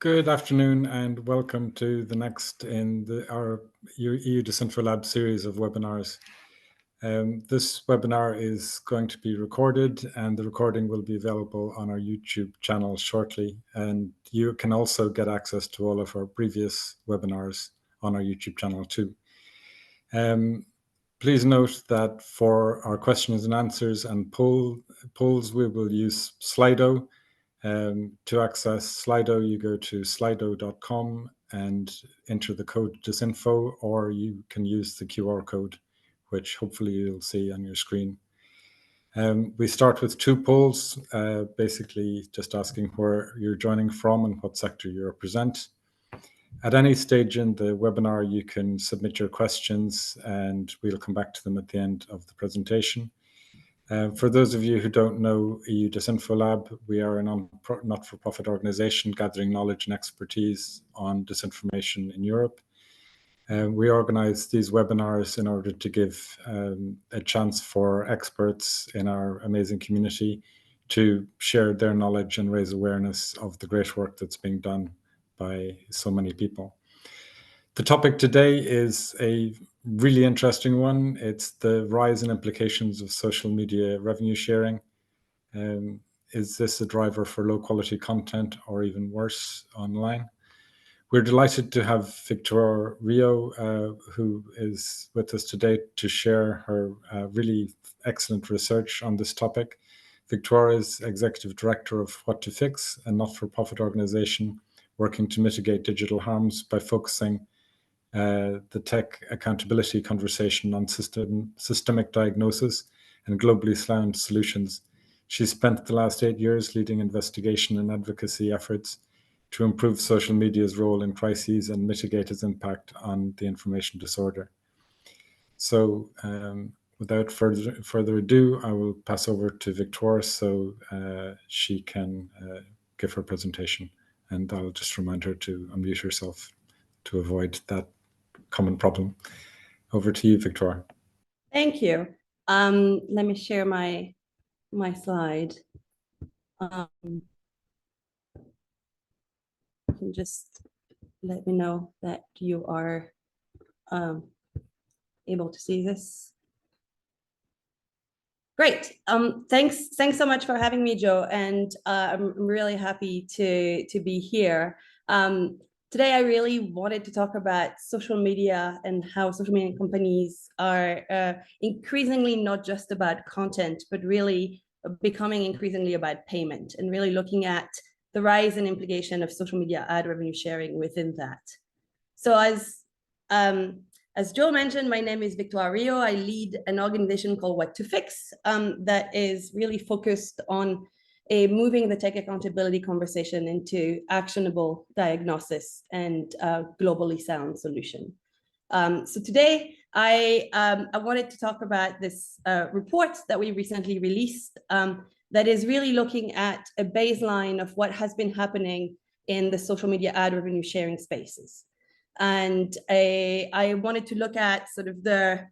Good afternoon and welcome to the next in our EU DisinfoLab series of webinars. This webinar is going to be recorded and the recording will be available on our YouTube channel shortly. And you can also get access to all of our previous webinars on our YouTube channel too. Please note that for our questions and answers and polls, we will use Slido. To access Slido, you go to slido.com and enter the code disinfo, or you can use the QR code, which hopefully you'll see on your screen. We start with two polls, basically just asking where you're joining from and what sector you represent. At any stage in the webinar, you can submit your questions and we'll come back to them at the end of the presentation. For those of you who don't know EU DisinfoLab, we are a not-for-profit organization gathering knowledge and expertise on disinformation in Europe. We organize these webinars in order to give a chance for experts in our amazing community to share their knowledge and raise awareness of the great work that's being done by so many people. The topic today is a really interesting one. It's the rise and implications of social media revenue sharing. Is this a driver for low quality content or even worse online? We're delighted to have Victoire Rio, who is with us today to share her really excellent research on this topic. Victoire is Executive Director of What to Fix, a not-for-profit organization working to mitigate digital harms by focusing the tech accountability conversation on systemic diagnosis and globally sound solutions. She spent the last 8 years leading investigation and advocacy efforts to improve social media's role in crises and mitigate its impact on the information disorder. So without further ado, I will pass over to Victoire so she can give her presentation, and I'll just remind her to unmute herself to avoid that common problem. Over to you, Victoire. Thank you. Let me share my slide. You can just let me know that you are able to see this. Great. Thanks so much for having me, Joe. And I'm really happy to be here. Today, I really wanted to talk about social media and how social media companies are increasingly not just about content, but really becoming increasingly about payment and really looking at the rise and implication of social media ad revenue sharing within that. So as Joe mentioned, my name is Victoire Rio. I lead an organization called What to Fix that is really focused on moving the tech accountability conversation into actionable diagnosis and globally sound solution. So today, I wanted to talk about this report that we recently released that is really looking at a baseline of what has been happening in the social media ad revenue sharing spaces. And I wanted to look at sort of the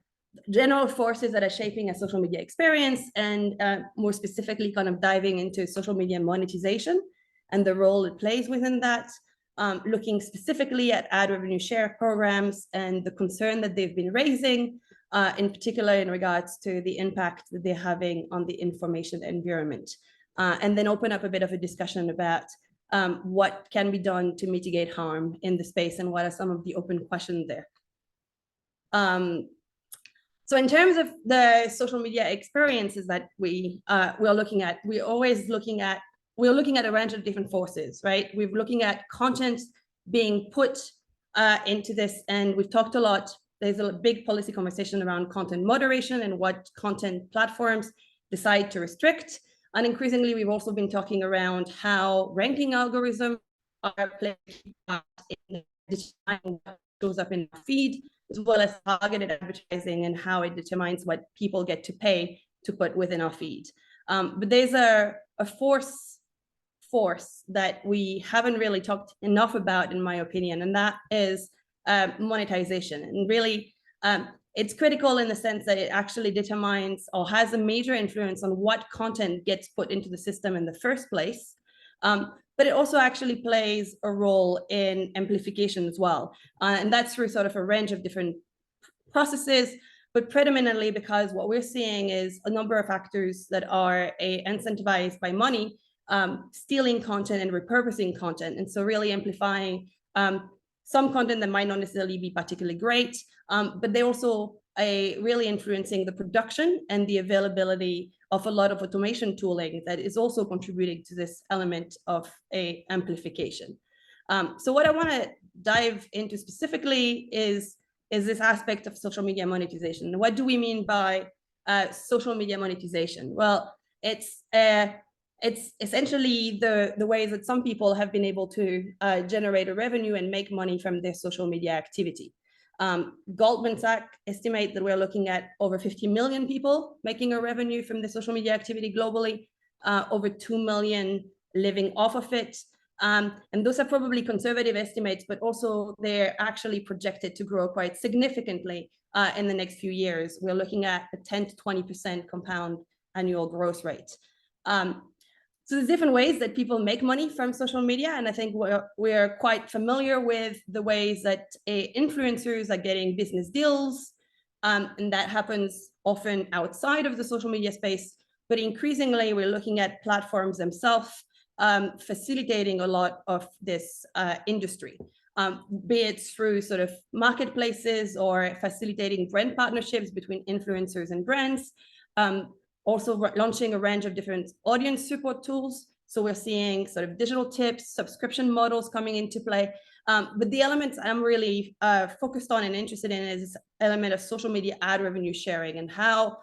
general forces that are shaping a social media experience, and more specifically kind of diving into social media monetization and the role it plays within that, looking specifically at ad revenue share programs and the concern that they've been raising, in particular in regards to the impact that they're having on the information environment, and then open up a bit of a discussion about what can be done to mitigate harm in the space and what are some of the open questions there. So in terms of the social media experiences that we're looking at, we're looking at a range of different forces, right? We're looking at content being put into this, and we've talked a lot. There's a big policy conversation around content moderation and what content platforms decide to restrict. And increasingly, we've also been talking around how ranking algorithms are playing in deciding what shows up in our feed, as well as targeted advertising and how it determines what people get to pay to put within our feed. But there's a force that we haven't really talked enough about, in my opinion, and that is monetization. And really, it's critical in the sense that it actually determines or has a major influence on what content gets put into the system in the first place. But but it also actually plays a role in amplification as well. And that's through sort of a range of different processes, but predominantly because what we're seeing is a number of actors that are incentivized by money, stealing content and repurposing content. And so really amplifying some content that might not necessarily be particularly great, but they also really influencing the production and the availability of a lot of automation tooling that is also contributing to this element of amplification. So what I want to dive into specifically is this aspect of social media monetization. What do we mean by social media monetization? Well, it's essentially the ways that some people have been able to generate a revenue and make money from their social media activity. Goldman Sachs estimate that we're looking at over 50 million people making a revenue from the social media activity globally, over 2 million living off of it. And those are probably conservative estimates, but also they're actually projected to grow quite significantly in the next few years. We're looking at a 10 to 20% compound annual growth rate. So there's different ways that people make money from social media. And I think we're quite familiar with the ways that influencers are getting business deals. And that happens often outside of the social media space. But increasingly, we're looking at platforms themselves facilitating a lot of this industry, be it through sort of marketplaces or facilitating brand partnerships between influencers and brands. Also launching a range of different audience support tools. So we're seeing sort of digital tips, subscription models coming into play. But the elements I'm really focused on and interested in is this element of social media ad revenue sharing and how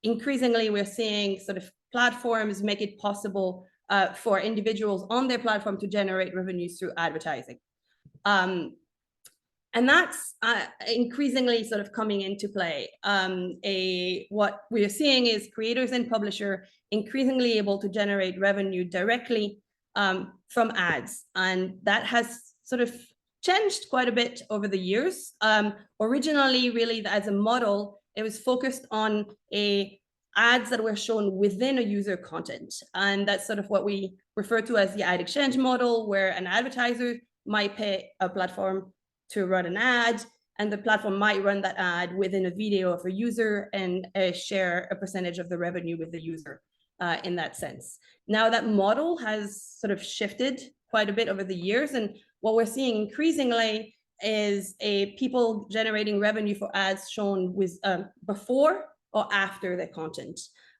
increasingly we're seeing sort of platforms make it possible for individuals on their platform to generate revenues through advertising. And that's increasingly sort of coming into play. What we're seeing is creators and publishers increasingly able to generate revenue directly from ads. And that has sort of changed quite a bit over the years. Originally, really, as a model, it was focused on ads that were shown within a user content. And that's sort of what we refer to as the ad exchange model, where an advertiser might pay a platform to run an ad, and the platform might run that ad within a video of a user and share a percentage of the revenue with the user in that sense. Now that model has sort of shifted quite a bit over the years, and what we're seeing increasingly is people generating revenue for ads shown with before or after the content.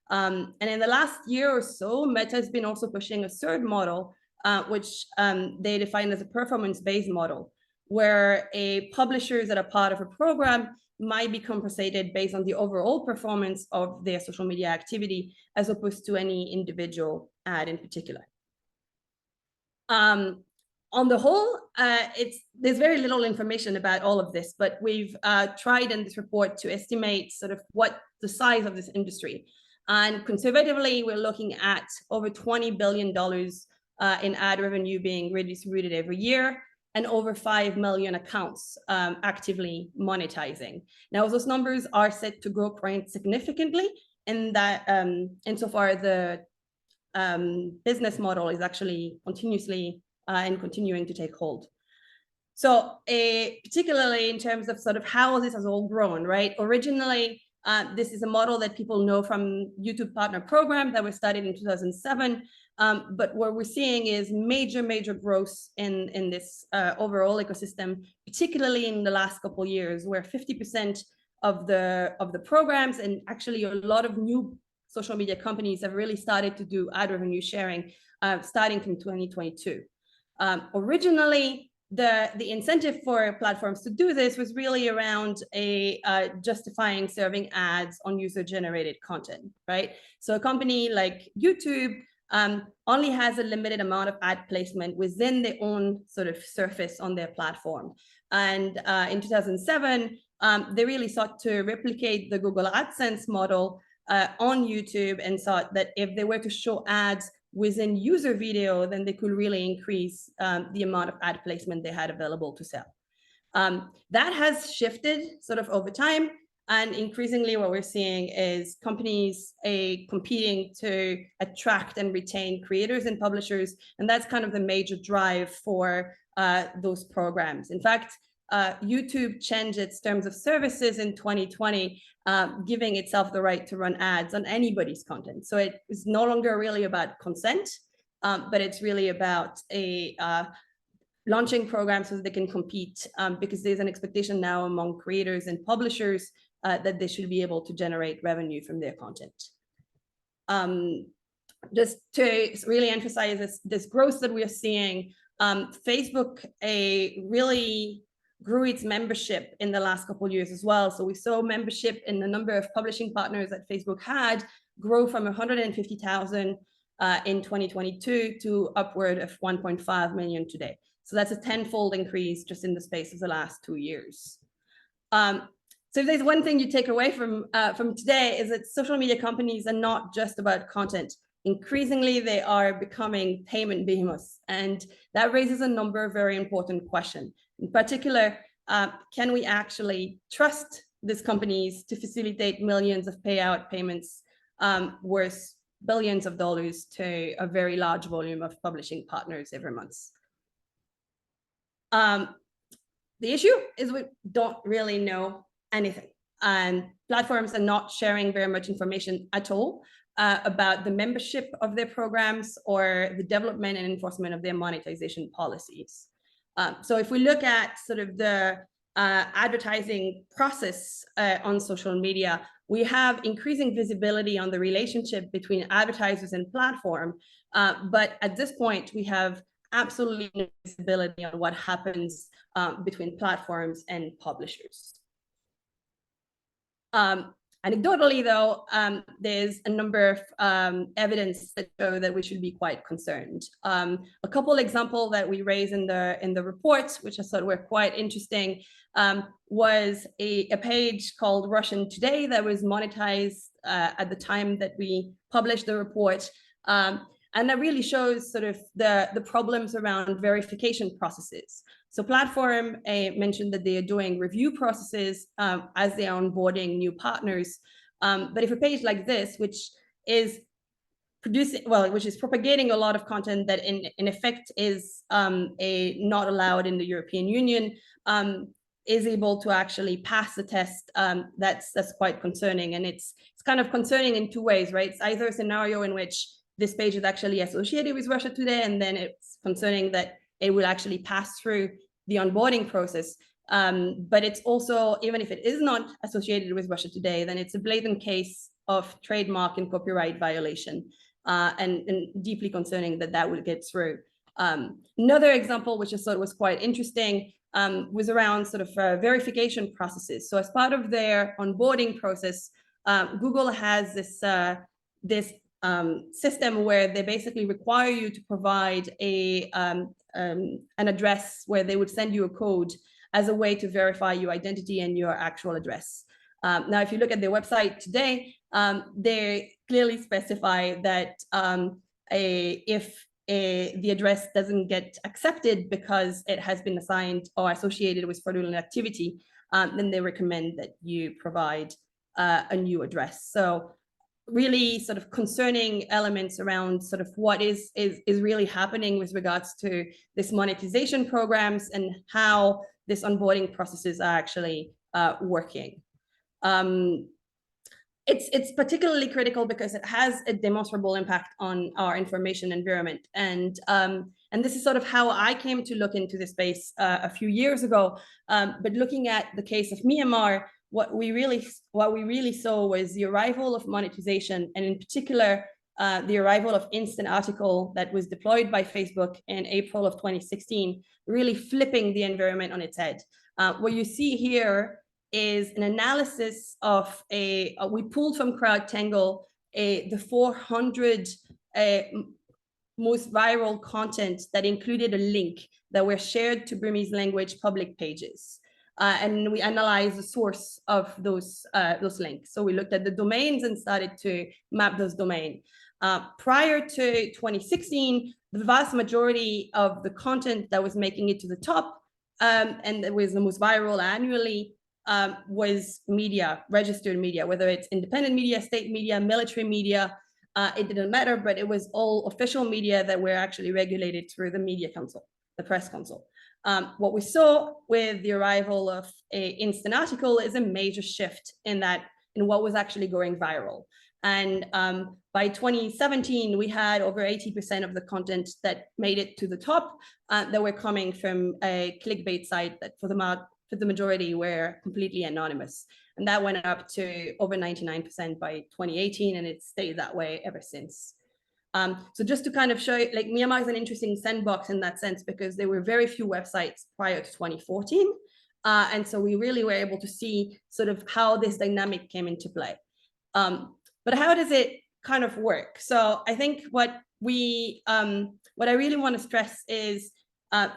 And in the last year or so, Meta has been also pushing a third model, which they define as a performance-based model, where publishers that are part of a program might be compensated based on the overall performance of their social media activity, as opposed to any individual ad in particular. On the whole, there's very little information about all of this, but we've tried in this report to estimate sort of what the size of this industry. And conservatively, we're looking at over $20 billion in ad revenue being redistributed every year, and over 5 million accounts actively monetizing. Now, those numbers are set to grow quite significantly, in that insofar the business model is actually continuously and continuing to take hold. So particularly in terms of sort of how this has all grown, right? Originally, this is a model that people know from YouTube Partner Program that was started in 2007. But what we're seeing is major growth in this overall ecosystem, particularly in the last couple of years, where 50% of the programs and actually a lot of new social media companies have really started to do ad revenue sharing starting from 2022. Originally, the incentive for platforms to do this was really around justifying serving ads on user-generated content, right? So a company like YouTube only has a limited amount of ad placement within their own sort of surface on their platform. And in 2007, they really sought to replicate the Google AdSense model on YouTube, and thought that if they were to show ads within user video, then they could really increase the amount of ad placement they had available to sell. That has shifted sort of over time. And increasingly what we're seeing is companies competing to attract and retain creators and publishers. And that's kind of the major drive for those programs. In fact, YouTube changed its terms of services in 2020, giving itself the right to run ads on anybody's content. So it is no longer really about consent, but it's really about launching programs so that they can compete, because there's an expectation now among creators and publishers that they should be able to generate revenue from their content. Just to really emphasize this growth that we are seeing, Facebook really grew its membership in the last couple of years as well. So we saw membership in the number of publishing partners that Facebook had grow from 150,000 in 2022 to upward of 1.5 million today. So that's a tenfold increase just in the space of the last 2 years. So if there's one thing you take away from today, is that social media companies are not just about content. Increasingly, they are becoming payment behemoths. And that raises a number of very important questions. In particular, can we actually trust these companies to facilitate millions of payout payments worth billions of dollars to a very large volume of publishing partners every month? The issue is we don't really know anything, and platforms are not sharing very much information at all about the membership of their programs or the development and enforcement of their monetization policies. So if we look at sort of the advertising process on social media, we have increasing visibility on the relationship between advertisers and platform, but at this point we have absolutely no visibility on what happens between platforms and publishers. Anecdotally, though, there's a number of evidence that show that we should be quite concerned. A couple examples that we raise in the report, which I thought were quite interesting, was a page called Russian Today that was monetized at the time that we published the report. And that really shows sort of the problems around verification processes. So platform mentioned that they are doing review processes as they are onboarding new partners. But if a page like this, which is propagating a lot of content that in effect is not allowed in the European Union, is able to actually pass the test, that's quite concerning. And it's kind of concerning in two ways, right? It's either a scenario in which this page is actually associated with Russia Today, and then it's concerning that it will actually pass through the onboarding process. But it's also, even if it is not associated with Russia Today, then it's a blatant case of trademark and copyright violation, and deeply concerning that will get through. Another example, which I thought was quite interesting, was around sort of verification processes. So as part of their onboarding process, Google has this system where they basically require you to provide an address where they would send you a code as a way to verify your identity and your actual address. Now, if you look at their website today, they clearly specify that if the address doesn't get accepted because it has been assigned or associated with fraudulent activity, then they recommend that you provide a new address. So really sort of concerning elements around sort of what is really happening with regards to this monetization programs and how this onboarding processes are actually working. It's particularly critical because it has a demonstrable impact on our information environment. And this is sort of how I came to look into this space a few years ago. But looking at the case of Myanmar, what we really saw was the arrival of monetization, and in particular, the arrival of instant article that was deployed by Facebook in April of 2016, really flipping the environment on its head. What you see here is an analysis of we pulled from CrowdTangle the 400 most viral content that included a link that were shared to Burmese language public pages. And we analyzed the source of those links. So we looked at the domains and started to map those domains. Prior to 2016, the vast majority of the content that was making it to the top, and that was the most viral annually, was media, registered media, whether it's independent media, state media, military media, it didn't matter, but it was all official media that were actually regulated through the media council, the press council. What we saw with the arrival of an instant article is a major shift in what was actually going viral. And by 2017, we had over 80% of the content that made it to the top that were coming from a clickbait site that for the majority were completely anonymous. And that went up to over 99% by 2018, and it stayed that way ever since. So just to kind of show, like, Myanmar is an interesting sandbox in that sense, because there were very few websites prior to 2014. And so we really were able to see sort of how this dynamic came into play. But how does it kind of work? So I think what I really want to stress is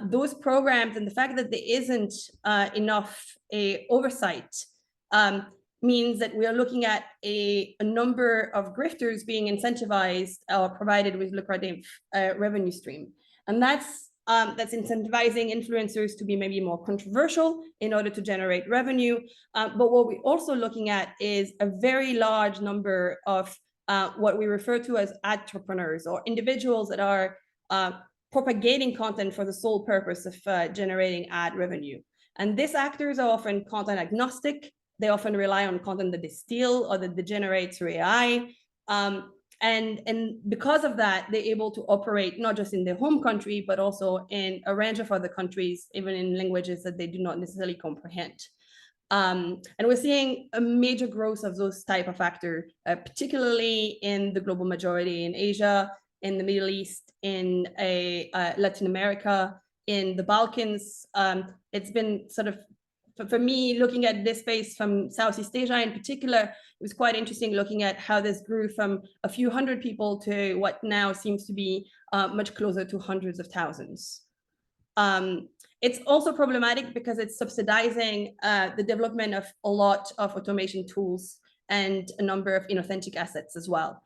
those programs, and the fact that there isn't enough oversight means that we are looking at a number of grifters being incentivized or provided with lucrative revenue stream. And that's incentivizing influencers to be maybe more controversial in order to generate revenue. But what we're also looking at is a very large number of what we refer to as entrepreneurs, or individuals that are propagating content for the sole purpose of generating ad revenue. And these actors are often content agnostic. They often rely on content that they steal or that they generate through AI. And because of that, they're able to operate not just in their home country, but also in a range of other countries, even in languages that they do not necessarily comprehend. And we're seeing a major growth of those type of actors, particularly in the global majority, in Asia, in the Middle East, in Latin America, in the Balkans. It's been sort of, for me, looking at this space from Southeast Asia in particular, it was quite interesting looking at how this grew from a few hundred people to what now seems to be much closer to hundreds of thousands. It's also problematic because it's subsidizing the development of a lot of automation tools and a number of inauthentic assets as well.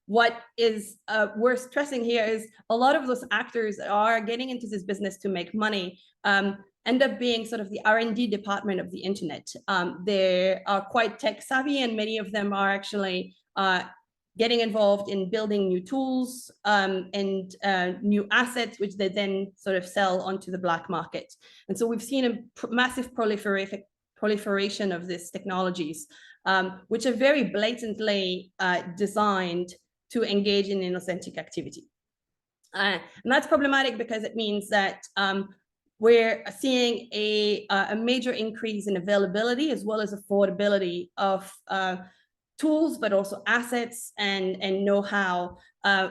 What is worth stressing here is a lot of those actors that are getting into this business to make money end up being sort of the R&D department of the internet. They are quite tech savvy, and many of them are actually getting involved in building new tools and new assets, which they then sort of sell onto the black market. And so we've seen a massive proliferation of these technologies, which are very blatantly designed to engage in inauthentic activity. And that's problematic because it means that we're seeing a major increase in availability as well as affordability of tools, but also assets and know-how,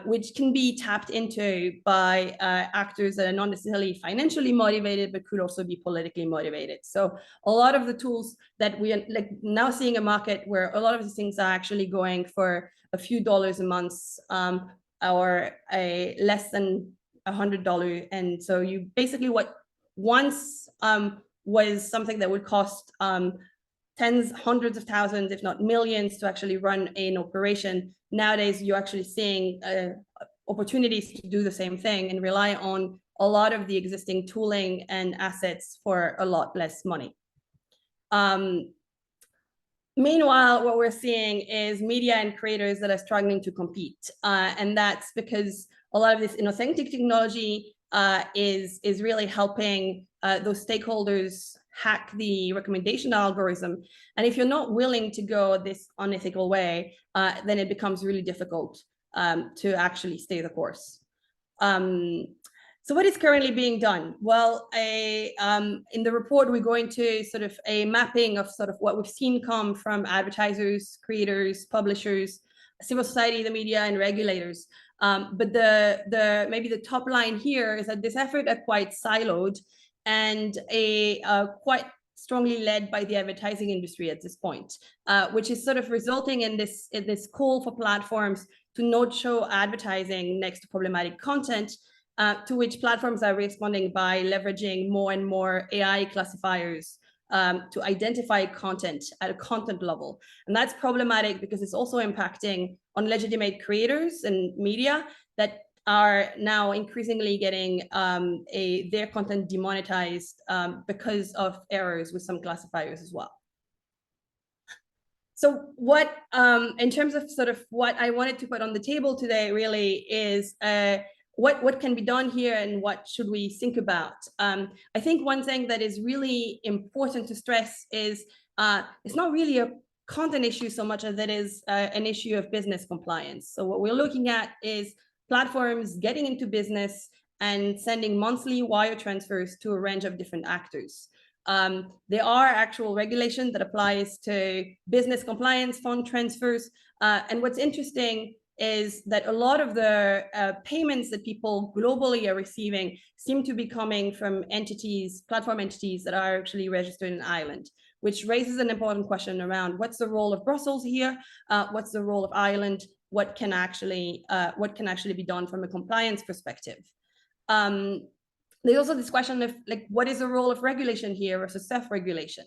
which can be tapped into by actors that are not necessarily financially motivated, but could also be politically motivated. So a lot of the tools that we are now seeing a market where a lot of these things are actually going for a few dollars a month or less than $100. And so you basically, what once was something that would cost tens, hundreds of thousands, if not millions, to actually run an operation. Nowadays, you're actually seeing opportunities to do the same thing and rely on a lot of the existing tooling and assets for a lot less money. Meanwhile, what we're seeing is media and creators that are struggling to compete. And that's because a lot of this inauthentic technology is really helping those stakeholders hack the recommendation algorithm. And if you're not willing to go this unethical way, then it becomes really difficult to actually stay the course. So what is currently being done? Well, in the report, we go into sort of a mapping of sort of what we've seen come from advertisers, creators, publishers, civil society, the media, and regulators. But maybe the top line here is that this effort are quite siloed and quite strongly led by the advertising industry at this point, which is sort of resulting in this call for platforms to not show advertising next to problematic content, to which platforms are responding by leveraging more and more AI classifiers to identify content at a content level. And that's problematic because it's also impacting on legitimate creators and media that are now increasingly getting their content demonetized because of errors with some classifiers as well. So what, in terms of sort of what I wanted to put on the table today really is what can be done here and what should we think about? I think one thing that is really important to stress is it's not really a content issue so much as it is an issue of business compliance. So what we're looking at is platforms getting into business and sending monthly wire transfers to a range of different actors. There are actual regulations that applies to business compliance, fund transfers. And what's interesting is that a lot of the payments that people globally are receiving seem to be coming from entities, platform entities that are actually registered in Ireland, which raises an important question around what's the role of Brussels here? What's the role of Ireland? What can actually be done from a compliance perspective? There's also this question of like, what is the role of regulation here versus self-regulation?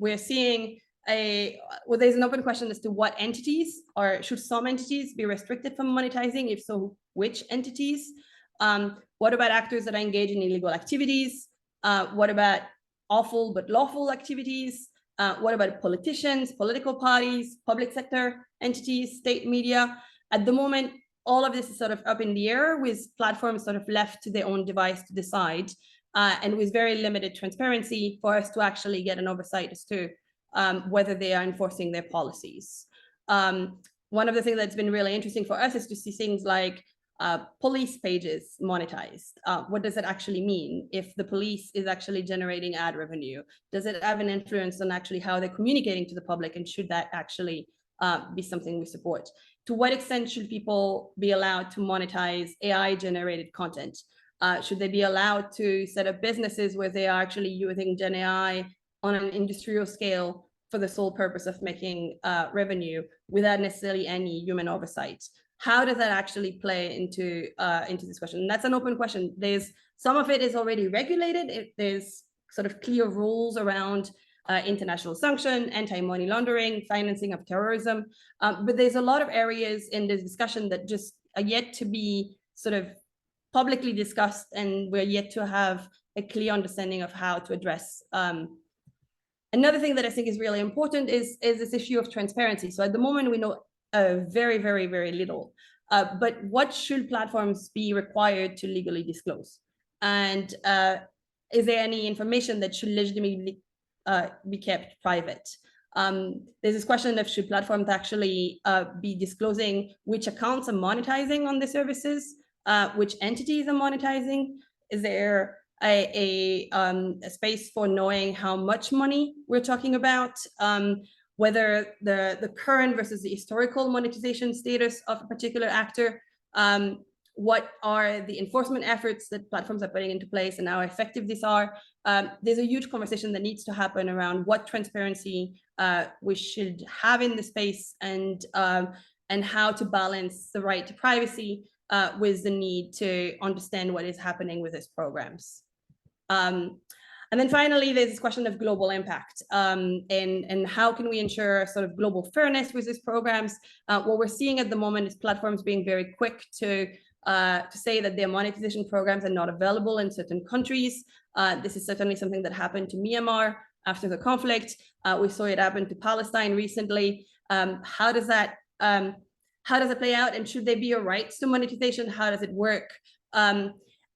We're seeing there's an open question as to what entities, or should some entities be restricted from monetizing? If so, which entities? What about actors that are engaged in illegal activities? What about awful but lawful activities? What about politicians, political parties, public sector entities, state media? At the moment, all of this is sort of up in the air, with platforms sort of left to their own device to decide, and with very limited transparency for us to actually get an oversight as to whether they are enforcing their policies. One of the things that's been really interesting for us is to see things like police pages monetized. What does it actually mean if the police is actually generating ad revenue? Does it have an influence on actually how they're communicating to the public, and should that actually be something we support? To what extent should people be allowed to monetize AI-generated content? Should they be allowed to set up businesses where they are actually using Gen AI on an industrial scale for the sole purpose of making revenue without necessarily any human oversight? How does that actually play into this question? And that's an open question. There's some of it is already regulated. There's sort of clear rules around international sanction, anti-money laundering, financing of terrorism. But there's a lot of areas in this discussion that just are yet to be sort of publicly discussed, and we're yet to have a clear understanding of how to address. Another thing that I think is really important is this issue of transparency. So at the moment, we know very, very, very little. But what should platforms be required to legally disclose? And is there any information that should legitimately be kept private? There's this question of should platforms actually be disclosing which accounts are monetizing on the services, which entities are monetizing? Is there a space for knowing how much money we're talking about? Whether the current versus the historical monetization status of a particular actor? What are the enforcement efforts that platforms are putting into place and how effective these are? There's a huge conversation that needs to happen around what transparency we should have in the space, and how to balance the right to privacy with the need to understand what is happening with these programs. And then finally, there's this question of global impact, and how can we ensure sort of global fairness with these programs? What we're seeing at the moment is platforms being very quick to say that their monetization programs are not available in certain countries. This is certainly something that happened to Myanmar after the conflict. We saw it happen to Palestine recently. How does that play out? And should there be a rights to monetization? How does it work?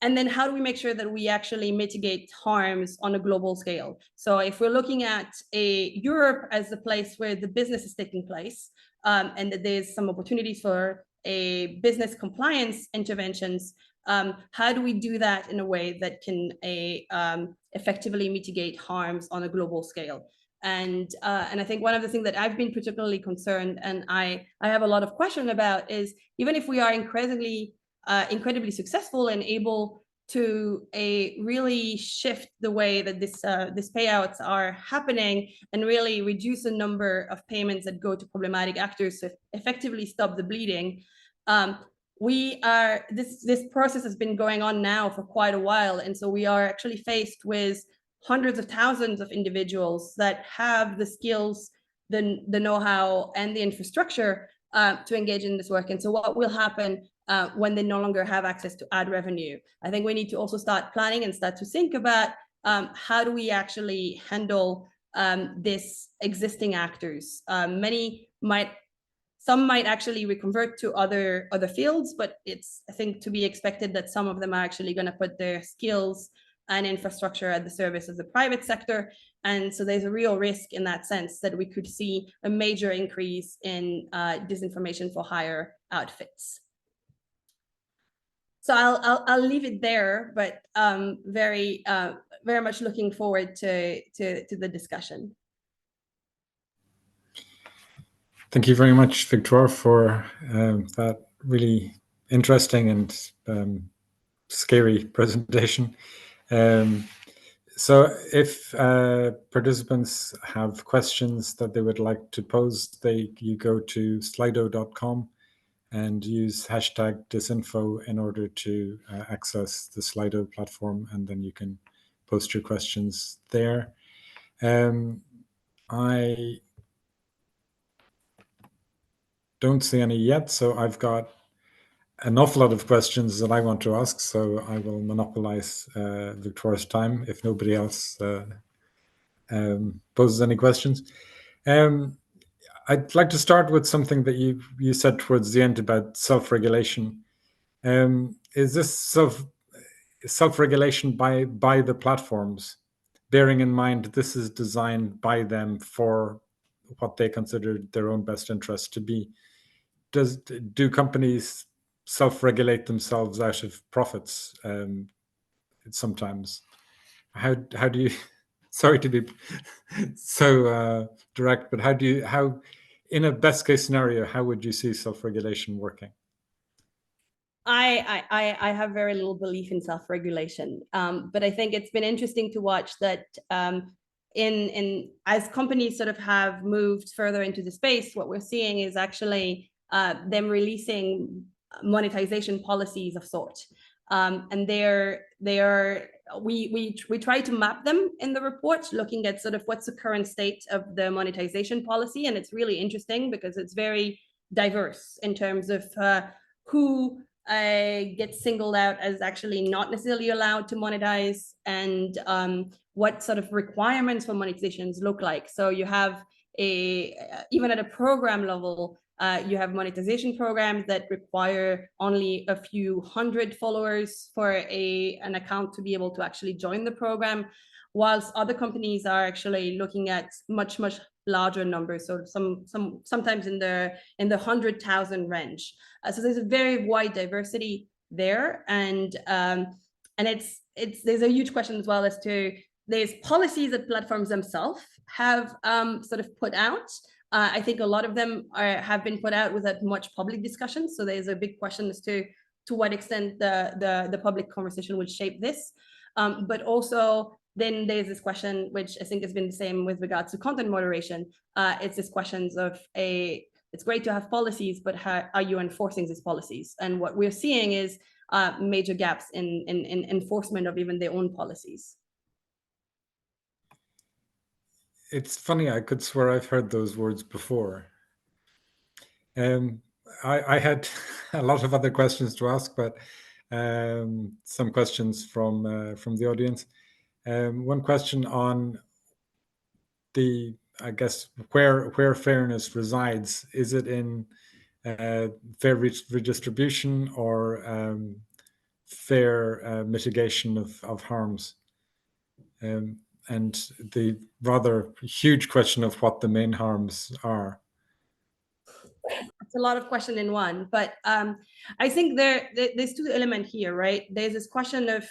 And then how do we make sure that we actually mitigate harms on a global scale? So if we're looking at Europe as the place where the business is taking place, and that there's some opportunities for a business compliance interventions, how do we do that in a way that can effectively mitigate harms on a global scale? And I think one of the things that I've been particularly concerned, and I have a lot of question about, is even if we are incredibly successful and able to really shift the way that these payouts are happening and really reduce the number of payments that go to problematic actors to effectively stop the bleeding. This process has been going on now for quite a while, and so we are actually faced with hundreds of thousands of individuals that have the skills, the know-how, and the infrastructure to engage in this work. And so what will happen when they no longer have access to ad revenue. I think we need to also start planning and start to think about how do we actually handle this existing actors. Some might actually reconvert to other fields, but it's, I think, to be expected that some of them are actually going to put their skills and infrastructure at the service of the private sector. And so there's a real risk in that sense that we could see a major increase in disinformation for hire outfits. So I'll leave it there, but very much looking forward to the discussion. Thank you very much, Victoire, for that really interesting and scary presentation. So if participants have questions that they would like to pose, you go to slido.com and use hashtag disinfo in order to access the Slido platform, and then you can post your questions there. I don't see any yet, so I've got an awful lot of questions that I want to ask, so I will monopolize Victoire's time if nobody else poses any questions. I'd like to start with something that you said towards the end about self-regulation. Is this self-regulation by the platforms, bearing in mind this is designed by them for what they consider their own best interest to be? Do companies self-regulate themselves out of profits sometimes? How do you, sorry to be so direct, but how in a best case scenario, how would you see self-regulation working? I have very little belief in self-regulation, but I think it's been interesting to watch that as companies sort of have moved further into the space, what we're seeing is actually them releasing monetization policies of sort, and we try to map them in the report, looking at sort of what's the current state of the monetization policy, and it's really interesting because it's very diverse in terms of who gets singled out as actually not necessarily allowed to monetize, and what sort of requirements for monetizations look like. So you have even at a program level, you have monetization programs that require only a few hundred followers for an account to be able to actually join the program, whilst other companies are actually looking at much larger numbers, so sometimes in the 100,000 range. So there's a very wide diversity there, and there's a huge question as well as to there's policies that platforms themselves have sort of put out. I think a lot of them have been put out without much public discussion. So there's a big question as to what extent the public conversation would shape this. But also then there's this question, which I think has been the same with regards to content moderation. It's this questions of it's great to have policies, but how are you enforcing these policies? And what we're seeing is major gaps in enforcement of even their own policies. It's funny, I could swear I've heard those words before. I had a lot of other questions to ask, but some questions from the audience. One question on I guess where fairness resides. Is it in fair redistribution or fair mitigation of harms? And the rather huge question of what the main harms are. It's a lot of question in one, but I think there's two elements here, right? There's this question of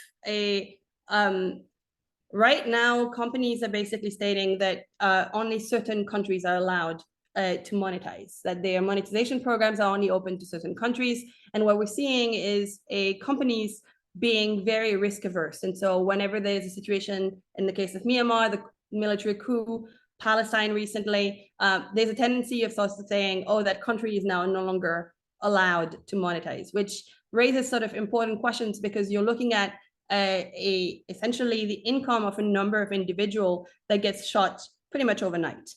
right now, companies are basically stating that only certain countries are allowed to monetize, that their monetization programs are only open to certain countries. And what we're seeing is companies being very risk averse. And so whenever there's a situation, in the case of Myanmar, the military coup, Palestine recently, there's a tendency of sort of saying, oh, that country is now no longer allowed to monetize, which raises sort of important questions, because you're looking at essentially the income of a number of individuals that gets shot pretty much overnight.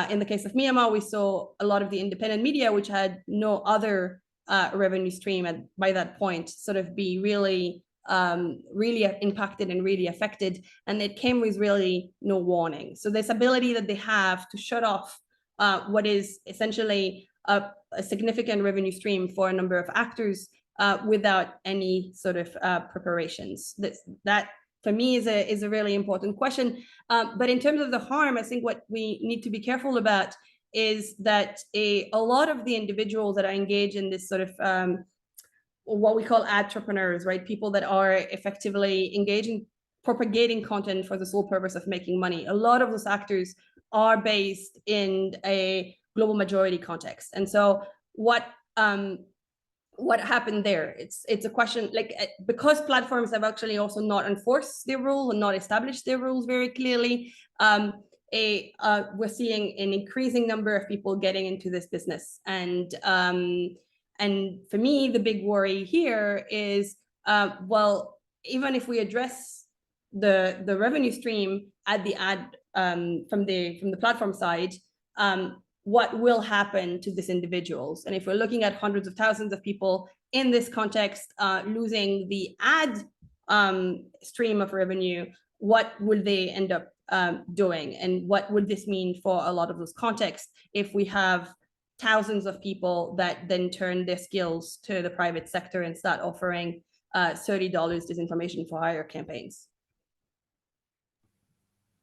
In the case of Myanmar, we saw a lot of the independent media, which had no other revenue stream by that point sort of be really impacted and really affected, and it came with really no warning. So this ability that they have to shut off what is essentially a significant revenue stream for a number of actors without any sort of preparations. That for me is a really important question. But in terms of the harm, I think what we need to be careful about is that a lot of the individuals that are engaged in this sort of what we call entrepreneurs, right? People that are effectively engaging, propagating content for the sole purpose of making money. A lot of those actors are based in a global majority context. And so what happened there? It's a question, like, because platforms have actually also not enforced their rules and not established their rules very clearly, we're seeing an increasing number of people getting into this business. And for me, the big worry here is, well, even if we address the revenue stream at the ad from the platform side, what will happen to these individuals? And if we're looking at hundreds of thousands of people in this context losing the ad stream of revenue, what will they end up doing? And what would this mean for a lot of those contexts if we have thousands of people that then turn their skills to the private sector and start offering $30 disinformation for hire campaigns?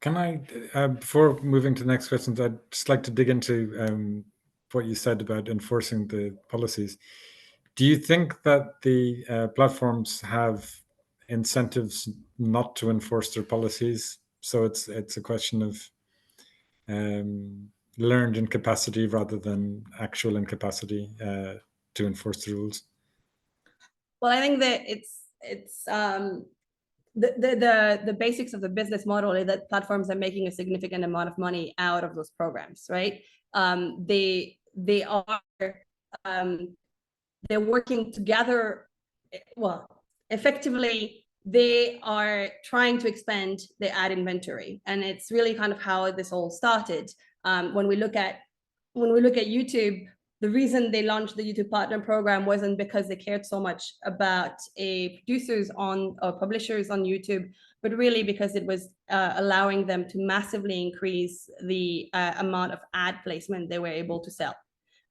Can I, before moving to the next questions, I'd just like to dig into what you said about enforcing the policies. Do you think that the platforms have incentives not to enforce their policies? So it's a question of learned incapacity rather than actual incapacity to enforce the rules? Well, I think that it's the basics of the business model is that platforms are making a significant amount of money out of those programs, right? They are they're working together. Well, effectively, they are trying to expand the ad inventory, and it's really kind of how this all started. When we look at YouTube, the reason they launched the YouTube Partner Program wasn't because they cared so much about producers or publishers on YouTube, but really because it was allowing them to massively increase the amount of ad placement they were able to sell.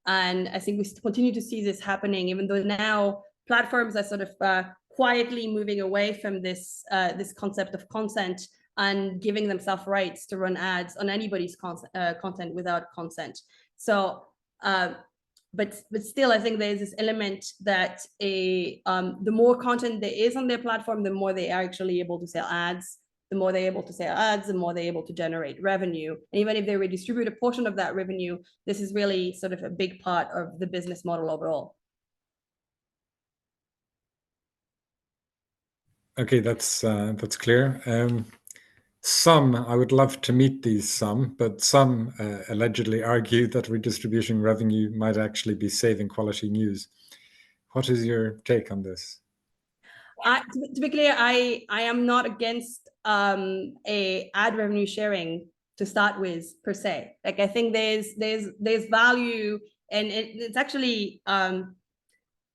And I think we continue to see this happening, even though now platforms are sort of quietly moving away from this concept of consent and giving themselves rights to run ads on anybody's content without consent. So, but still, I think there's this element that the more content there is on their platform, the more they are actually able to sell ads. The more they're able to sell ads, the more they're able to generate revenue. And even if they redistribute a portion of that revenue, this is really sort of a big part of the business model overall. Okay, that's clear. Some, I would love to meet these some, but some allegedly argue that redistributing revenue might actually be saving quality news. What is your take on this? To be clear, I am not against a ad revenue sharing to start with per se. Like, I think there's value, and it's actually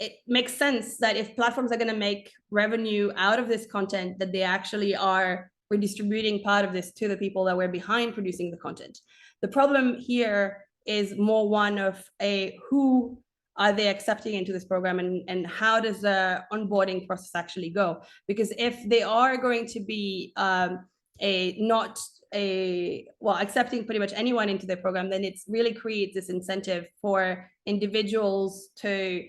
it makes sense that if platforms are going to make revenue out of this content, that they actually are redistributing part of this to the people that were behind producing the content. The problem here is more one of who are they accepting into this program, and how does the onboarding process actually go? Because if they are going to be accepting pretty much anyone into their program, then it really creates this incentive for individuals to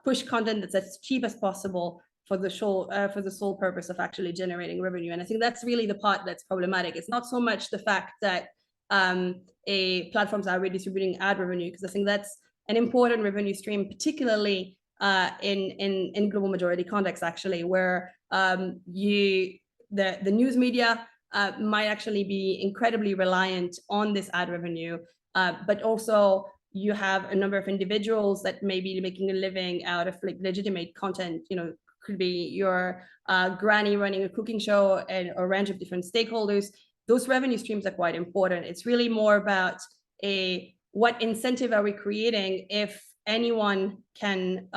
push content that's as cheap as possible for the sole purpose of actually generating revenue. And I think that's really the part that's problematic. It's not so much the fact that platforms are redistributing ad revenue, because I think that's an important revenue stream, particularly in global majority context, actually, where the news media might actually be incredibly reliant on this ad revenue, but also you have a number of individuals that may be making a living out of like legitimate content. You know, could be your granny running a cooking show and a range of different stakeholders. Those revenue streams are quite important. It's really more about what incentive are we creating if anyone can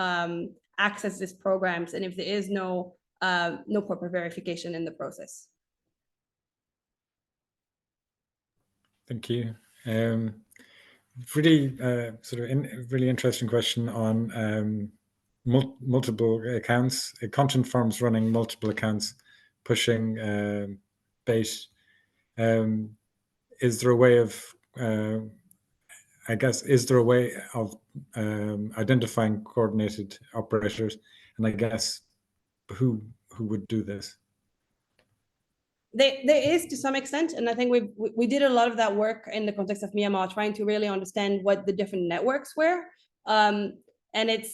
access these programs and if there is no proper verification in the process. Thank you. Really really interesting question on multiple accounts, content firms running multiple accounts, pushing bait. Is there a way of, is there a way of identifying coordinated operators? And I guess who would do this? There is to some extent, and I think we did a lot of that work in the context of Myanmar, trying to really understand what the different networks were. And it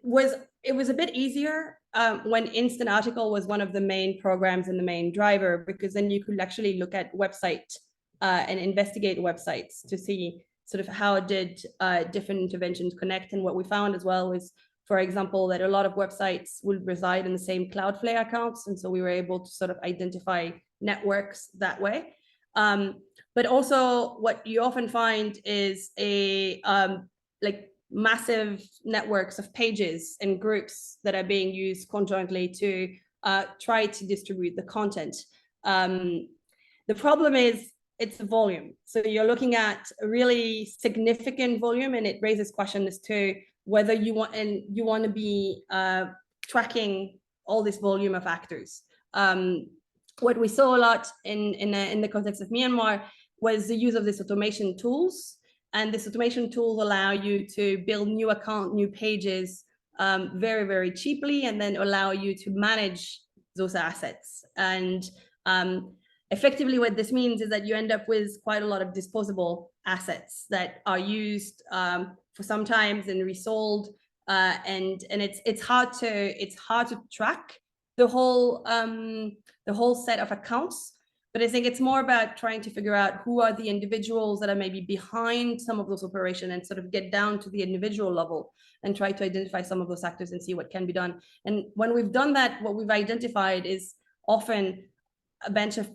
was a bit easier when Instant Article was one of the main programs and the main driver, because then you could actually look at websites and investigate websites to see sort of how did different interventions connect. And what we found as well was, for example, that a lot of websites would reside in the same Cloudflare accounts. And so we were able to sort of identify networks that way. But also what you often find is like massive networks of pages and groups that are being used conjointly to try to distribute the content. The problem is it's the volume. So you're looking at a really significant volume, and it raises questions as to whether you want to be tracking all this volume of actors. What we saw a lot in the context of Myanmar was the use of these automation tools, and these automation tools allow you to build new account, new pages very, very cheaply, and then allow you to manage those assets. And effectively, what this means is that you end up with quite a lot of disposable assets that are used for some times and resold, and it's hard to track the whole set of accounts. But I think it's more about trying to figure out who are the individuals that are maybe behind some of those operations, and sort of get down to the individual level and try to identify some of those actors and see what can be done. And when we've done that, what we've identified is often a bunch of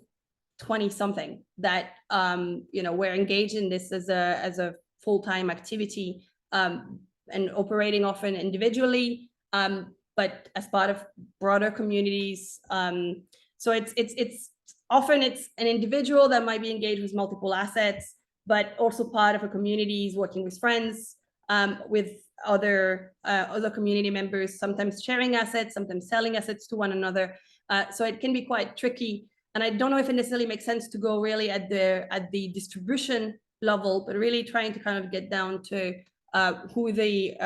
20-something that we're engaged in this as a full-time activity, and operating often individually, but as part of broader communities. So it's often an individual that might be engaged with multiple assets, but also part of a community, working with friends, with other community members, sometimes sharing assets, sometimes selling assets to one another. So it can be quite tricky. And I don't know if it necessarily makes sense to go really at the distribution level, but really trying to kind of get down to who the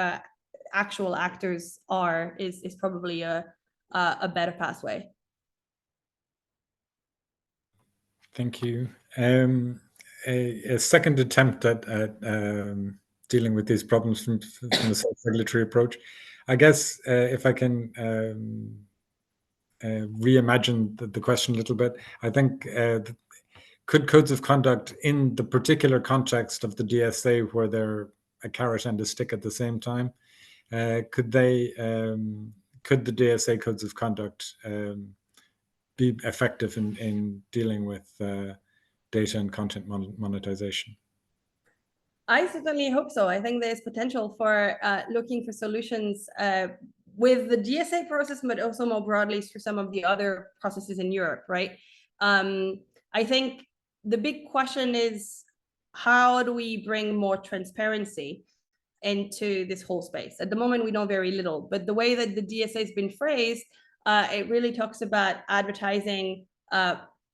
actual actors are is probably a better pathway. Thank you. A second attempt at dealing with these problems from a self-regulatory approach. I guess if I can reimagine the question a little bit, I think could codes of conduct in the particular context of the DSA, where they're a carrot and a stick at the same time, could the DSA codes of conduct be effective in dealing with data and content monetization? I certainly hope so. I think there's potential for looking for solutions with the DSA process, but also more broadly for some of the other processes in Europe, right? I think the big question is, how do we bring more transparency into this whole space? At the moment, we know very little, but the way that the DSA has been phrased, it really talks about advertising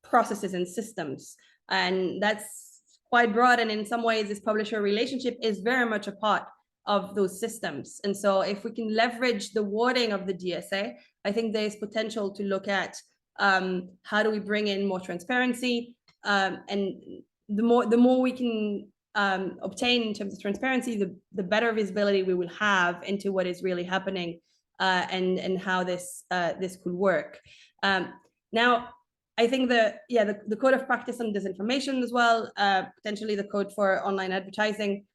processes and systems. And that's quite broad. And in some ways, this publisher relationship is very much a part of those systems. And so if we can leverage the wording of the DSA, I think there's potential to look at how do we bring in more transparency, and the more we can obtain in terms of transparency, the better visibility we will have into what is really happening and how this could work. Now, I think the code of practice on disinformation as well, potentially the code for online advertising.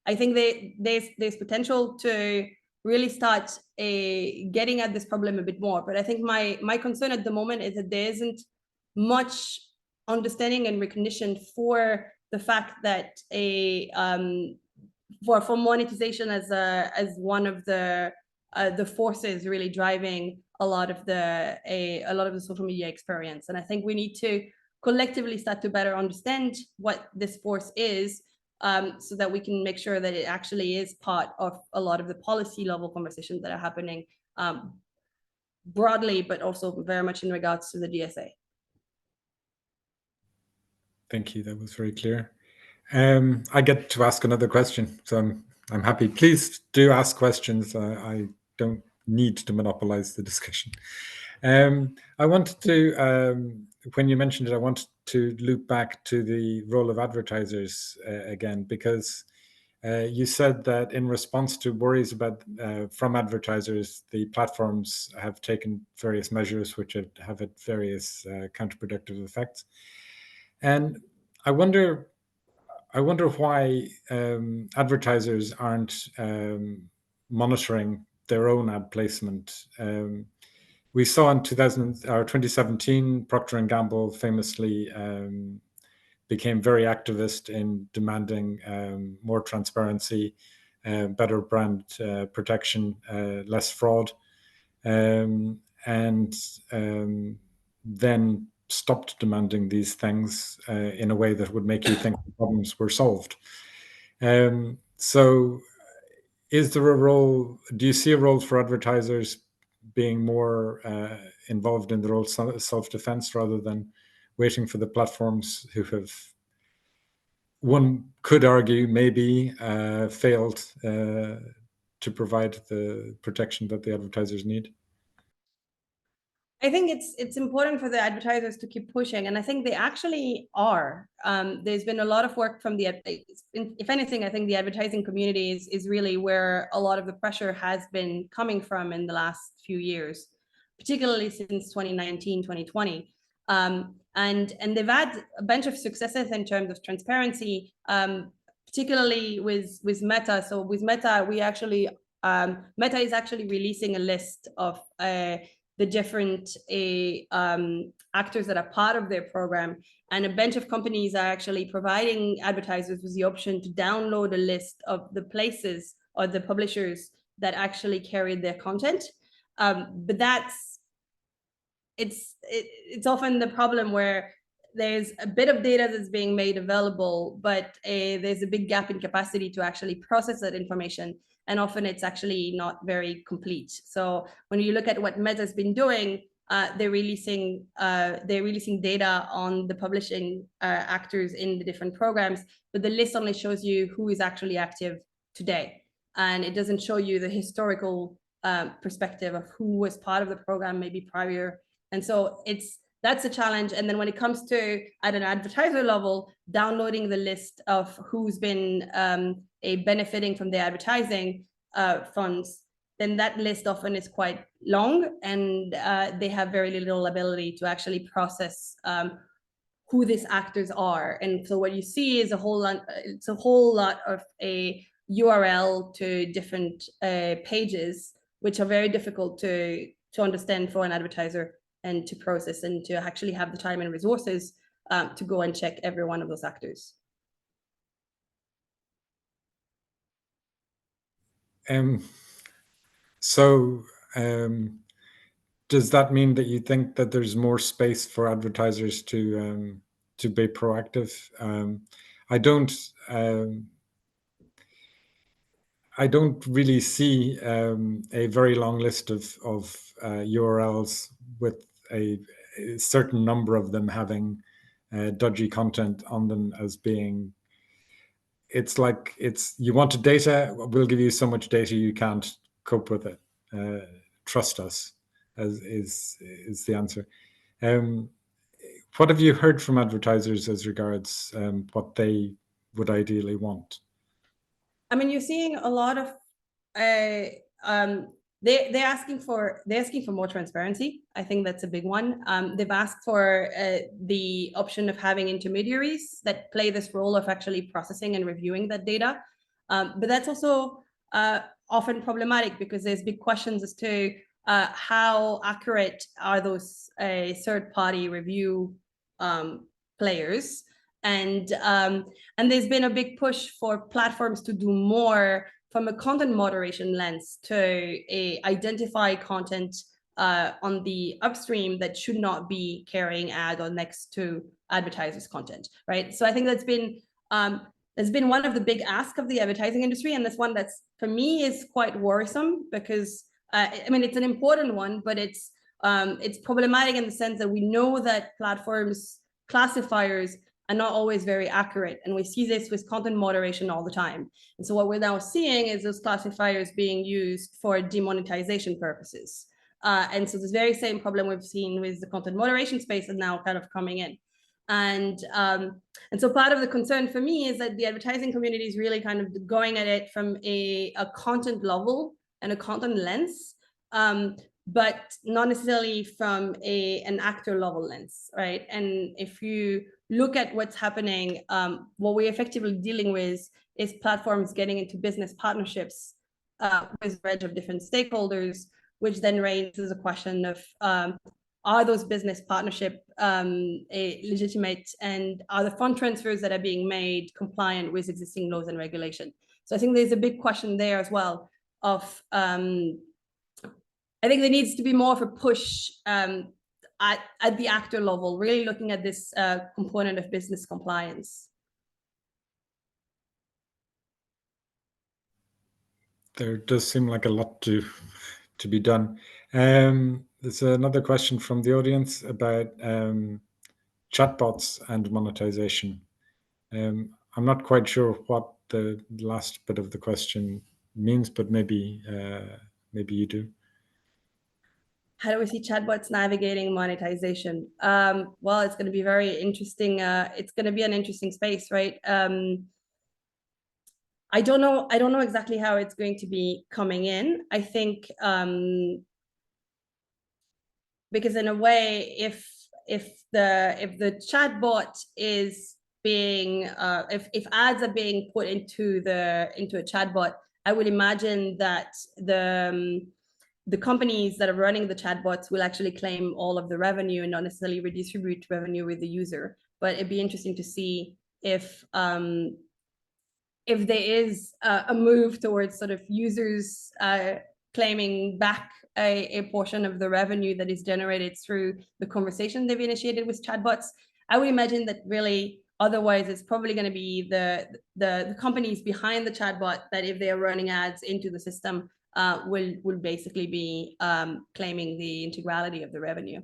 I think there's potential to really start getting at this problem a bit more. But I think my concern at the moment is that there isn't much understanding and recognition for the fact that for monetization as one of the forces really driving a lot of the social media experience. And I think we need to collectively start to better understand what this force is, so that we can make sure that it actually is part of a lot of the policy level conversations that are happening broadly, but also very much in regards to the DSA. Thank you. That was very clear. I get to ask another question, so I'm happy. Please do ask questions. I don't need to monopolize the discussion. I wanted to, when you mentioned it, I wanted to loop back to the role of advertisers again, because you said that in response to worries about from advertisers, the platforms have taken various measures which have had various counterproductive effects. And I wonder why advertisers aren't monitoring their own ad placement. We saw in 2017, Procter & Gamble famously became very activist in demanding more transparency, better brand protection, less fraud, and then stopped demanding these things in a way that would make you think the problems were solved. So is there a role, do you see a role for advertisers being more involved in their own self-defense rather than waiting for the platforms who have, one could argue, maybe failed to provide the protection that the advertisers need? I think it's important for the advertisers to keep pushing, and I think they actually are. There's been a lot of work from if anything, I think the advertising community is really where a lot of the pressure has been coming from in the last few years, particularly since 2019, 2020. And they've had a bunch of successes in terms of transparency, particularly with Meta. So with Meta, Meta is actually releasing a list of the different actors that are part of their program. And a bunch of companies are actually providing advertisers with the option to download a list of the places or the publishers that actually carried their content. But it's often the problem where there's a bit of data that's being made available, but there's a big gap in capacity to actually process that information. And often it's actually not very complete. So when you look at what Meta's been doing, they're releasing data on the publishing actors in the different programs, but the list only shows you who is actually active today. And it doesn't show you the historical perspective of who was part of the program maybe prior. And so that's a challenge. And then when it comes to, at an advertiser level, downloading the list of who's been benefiting from the advertising funds, then that list often is quite long, and they have very little ability to actually process who these actors are. And so what you see is a whole lot of a URL to different pages, which are very difficult to understand for an advertiser and to process, and to actually have the time and resources to go and check every one of those actors. So does that mean that you think that there's more space for advertisers to be proactive? I don't really see a very long list of URLs with a certain number of them having dodgy content on them as being. It's like you wanted data, we'll give you so much data you can't cope with it. Trust us, is the answer. What have you heard from advertisers as regards what they would ideally want? I mean, you're seeing a lot of they're asking for more transparency. I think that's a big one. They've asked for the option of having intermediaries that play this role of actually processing and reviewing that data. But that's also often problematic, because there's big questions as to how accurate are those third-party review players. And there's been a big push for platforms to do more from a content moderation lens to identify content on the upstream that should not be carrying ad or next to advertisers' content, right? So I think that's been one of the big asks of the advertising industry, and that's one that's, for me, is quite worrisome because I mean, it's an important one, but it's problematic in the sense that we know that platforms classifiers are not always very accurate, and we see this with content moderation all the time. And so what we're now seeing is those classifiers being used for demonetization purposes. And so this very same problem we've seen with the content moderation space is now kind of coming in. And so part of the concern for me is that the advertising community is really kind of going at it from a content level and a content lens, but not necessarily from an actor level lens, right? And if you look at what's happening, what we're effectively dealing with is platforms getting into business partnerships with a range of different stakeholders, which then raises a question of, are those business partnership legitimate, and are the fund transfers that are being made compliant with existing laws and regulation? So I think there's a big question there as well of, I think there needs to be more of a push at the actor level, really looking at this component of business compliance. There does seem like a lot to be done. There's another question from the audience about chatbots and monetization. I'm not quite sure what the last bit of the question means, but maybe you do. How do we see chatbots navigating monetization? Well, it's going to be very interesting. It's going to be an interesting space, right? I don't know exactly how it's going to be coming in. I think because in a way, if the chatbot is being if ads are being put into a chatbot, I would imagine that the companies that are running the chatbots will actually claim all of the revenue and not necessarily redistribute revenue with the user. But it'd be interesting to see if there is a move towards sort of users claiming back a portion of the revenue that is generated through the conversation they've initiated with chatbots. I would imagine that really, otherwise, it's probably going to be the companies behind the chatbot that, if they are running ads into the system, will basically be claiming the integrality of the revenue.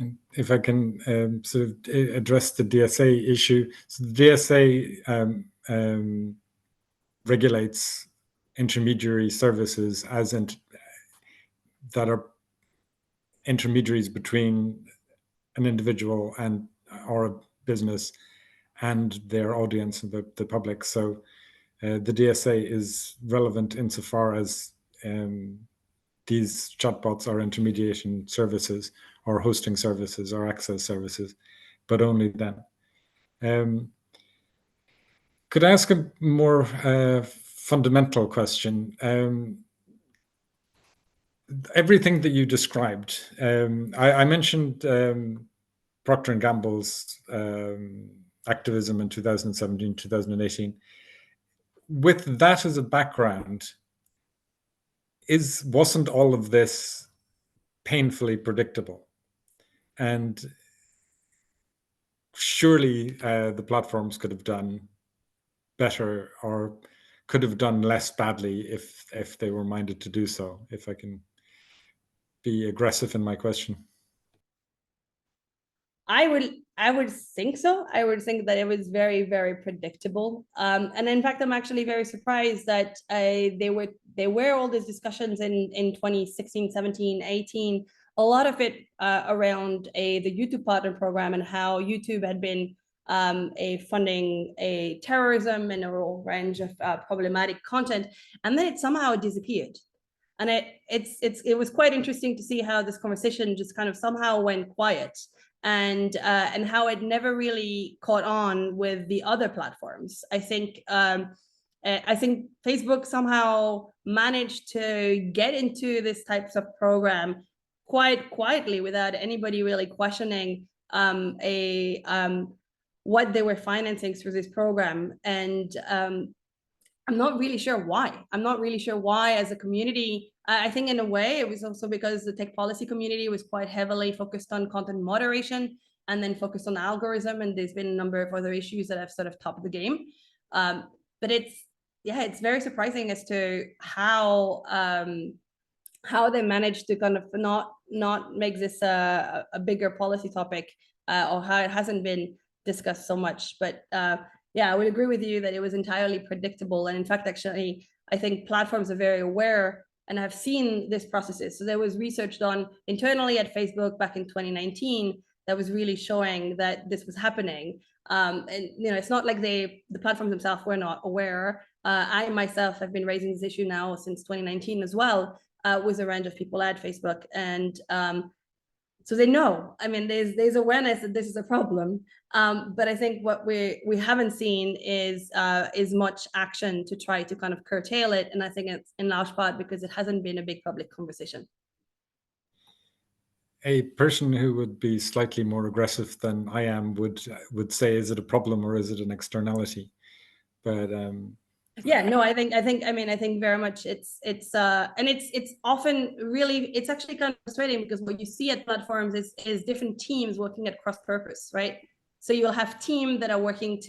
And if I can sort of address the DSA issue, so the DSA regulates intermediary services as that are intermediaries between an individual and or a business and their audience and the public. So the DSA is relevant insofar as these chatbots are intermediation services or hosting services or access services, but only then. Could I ask a more fundamental question? Everything that you described, I mentioned Procter & Gamble's activism in 2017, 2018. With that as a background, wasn't all of this painfully predictable? And surely the platforms could have done better or could have done less badly if they were minded to do so, if I can be aggressive in my question. I would think so. I would think that it was very, very predictable. And in fact, I'm actually very surprised that there were all these discussions in 2016, 17, 18, a lot of it around the YouTube Partner Program and how YouTube had been funding terrorism and a whole range of problematic content, and then it somehow disappeared. And it was quite interesting to see how this conversation just kind of somehow went quiet, and how it never really caught on with the other platforms. I think Facebook somehow managed to get into this types of program quite quietly without anybody really questioning what they were financing through this program. And I'm not really sure why. I'm not really sure why as a community. I think in a way it was also because the tech policy community was quite heavily focused on content moderation and then focused on algorithm. And there's been a number of other issues that have sort of topped the game. But it's very surprising as to how they managed to kind of not make this a bigger policy topic, or how it hasn't been discussed so much. But yeah, I would agree with you that it was entirely predictable. And in fact, actually, I think platforms are very aware and have seen these processes. So there was research done internally at Facebook back in 2019 that was really showing that this was happening. And it's not like the platforms themselves were not aware. I myself have been raising this issue now since 2019 as well, with a range of people at Facebook. And so they know. I mean, there's awareness that this is a problem, but I think what we haven't seen is much action to try to kind of curtail it, and I think it's in large part because it hasn't been a big public conversation. A person who would be slightly more aggressive than I am would say, is it a problem or is it an externality? But yeah, no, I think very much it's often really, it's actually kind of frustrating because what you see at platforms is different teams working at cross purpose, right? So you'll have teams that are working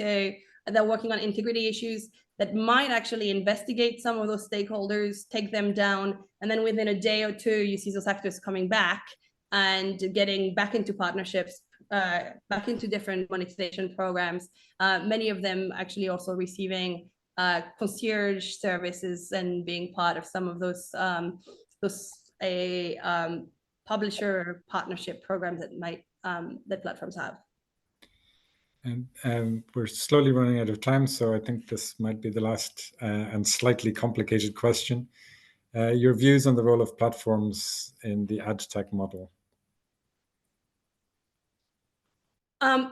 on integrity issues that might actually investigate some of those stakeholders, take them down, and then within a day or two, you see those actors coming back and getting back into partnerships, back into different monetization programs. Many of them actually also receiving concierge services and being part of some of those publisher partnership programs that platforms have. And we're slowly running out of time, so I think this might be the last and slightly complicated question. Your views on the role of platforms in the ad tech model?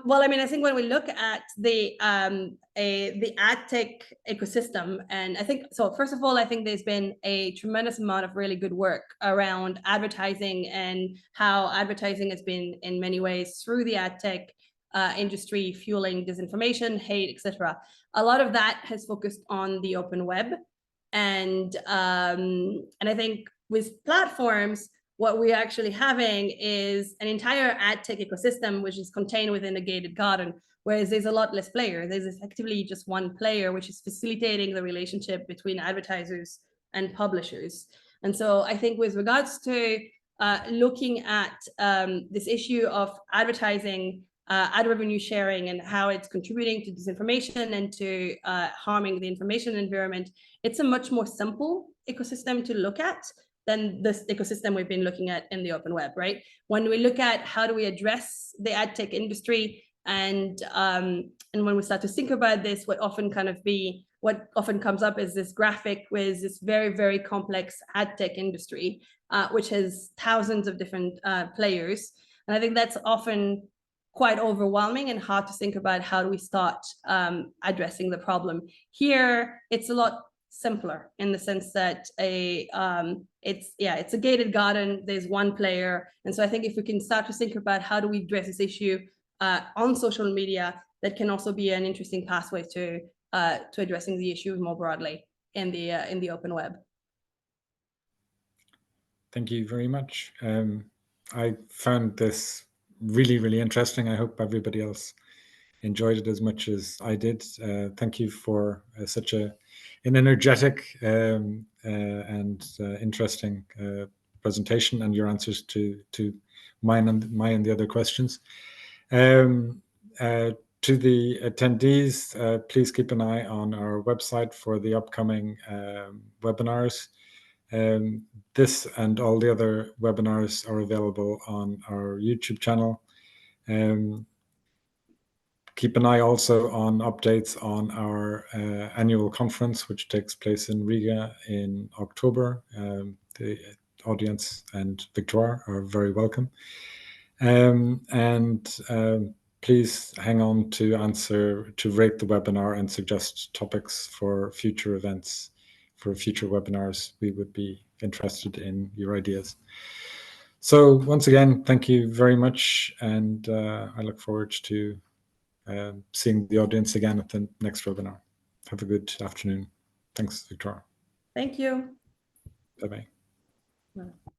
Well, I mean, I think when we look at the ad tech ecosystem, and I think so. First of all, I think there's been a tremendous amount of really good work around advertising and how advertising has been, in many ways, through the ad tech industry, fueling disinformation, hate, etc. A lot of that has focused on the open web, and I think with platforms, what we're actually having is an entire ad tech ecosystem, which is contained within a gated garden, whereas there's a lot less players. There's effectively just one player, which is facilitating the relationship between advertisers and publishers. And so I think with regards to looking at this issue of advertising, ad revenue sharing, and how it's contributing to disinformation and to harming the information environment, it's a much more simple ecosystem to look at than this ecosystem we've been looking at in the open web, right? When we look at how do we address the ad tech industry, and when we start to think about this, what often comes up is this graphic with this very, very complex ad tech industry, which has thousands of different players. And I think that's often quite overwhelming and hard to think about how do we start addressing the problem. Here, it's a lot simpler in the sense that it's a gated garden. There's one player, and so I think if we can start to think about how do we address this issue on social media, that can also be an interesting pathway to addressing the issue more broadly in the open web. Thank you very much. I found this really, really interesting. I hope everybody else enjoyed it as much as I did. Thank you for such an energetic and interesting presentation, and your answers to mine and the other questions. To the attendees, please keep an eye on our website for the upcoming webinars. This and all the other webinars are available on our YouTube channel. Keep an eye also on updates on our annual conference, which takes place in Riga in October. The audience and Victoire are very welcome. Please hang on to rate the webinar and suggest topics for future events, for future webinars. We would be interested in your ideas. So once again, thank you very much, and I look forward to seeing the audience again at the next webinar. Have a good afternoon. Thanks, Victoire. Thank you. Bye-bye. Bye.